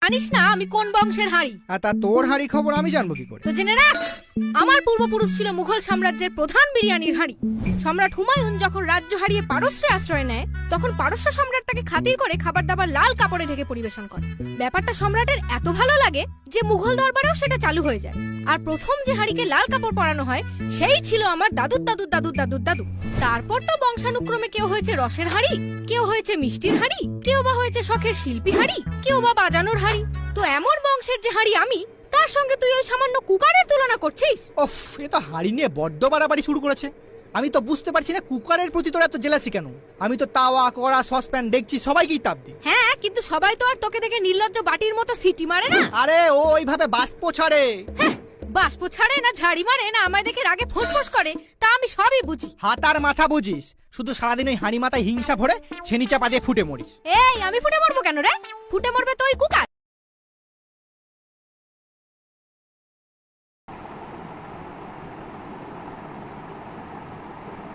জানিস না আমি কোন বংশের হাঁড়ি? তা তোর হাঁড়ি খবর আমি জানবো কি করে? তো জেনে রাখ, আমার পূর্বপুরুষ ছিল মুঘল সাম্রাজ্যের প্রধান বিরিয়ানির হাঁড়ি। সম্রাট হুমায়ুন যখন রাজ্য হারিয়ে পারস্যে আশ্রয় নেয়, তখন পারস্য সম্রাট তাকে খাতির করে খাবার দাবার লাল কাপড়ে ঢেকে পরিবেশন করে। ব্যাপারটা সম্রাটের এত ভালো লাগে যে মুঘল দরবারেও সেটা চালু হয়ে যায়। আর প্রথম যে হাঁড়িকে লাল কাপড় পরানো হয় সেই ছিল আমার দাদুর দাদুর দাদুর দাদুর দাদু। তারপর তো বংশানুক্রমে কেউ হয়েছে রসের হাঁড়ি, কেউ হয়েছে মিষ্টির হাঁড়ি, কেউ বা হয়েছে শখের শিল্পী হাঁড়ি, কেউ বা বাজানোর হাঁড়ি। তো এমন বংশের যে হাঁড়ি আমি, তার সঙ্গে তুই ওই সামান্য কুকারের তুলনা করছিস? ওফ, এ তো হাঁড়ি নিয়ে বড্ড বাড়াবাড়ি শুরু করেছে। আমি তো বুঝতে পারছি না কুকারের প্রতি তোর এত জেলাসি কেন। আমি তো তাওয়া, কড়া, সসপ্যান, ডেকচি সবাইকেই তাপ দিই। হ্যাঁ, কিন্তু সবাই তো আর তোকে দেখে নির্লজ্জ বাটির মতো সিটি মারে না। আরে ও ওইভাবে বাষ্প ছাড়ে। হ্যাঁ, বাষ্প ছাড়ে না ঝাড়ি মারে না আমায় দেখে রাগে ফোঁস করে, তা আমি সবই বুঝি। হাত আর মাথা বুঝিস, শুধু সারাদিন ওই হাঁড়ি মাথায় হিংসা ভরে ছেনি চাপা দিয়ে ফুটে মরিস। এই, আমি ফুটে মরবো কেন রে? ফুটে মরবে তো ওই কুকার।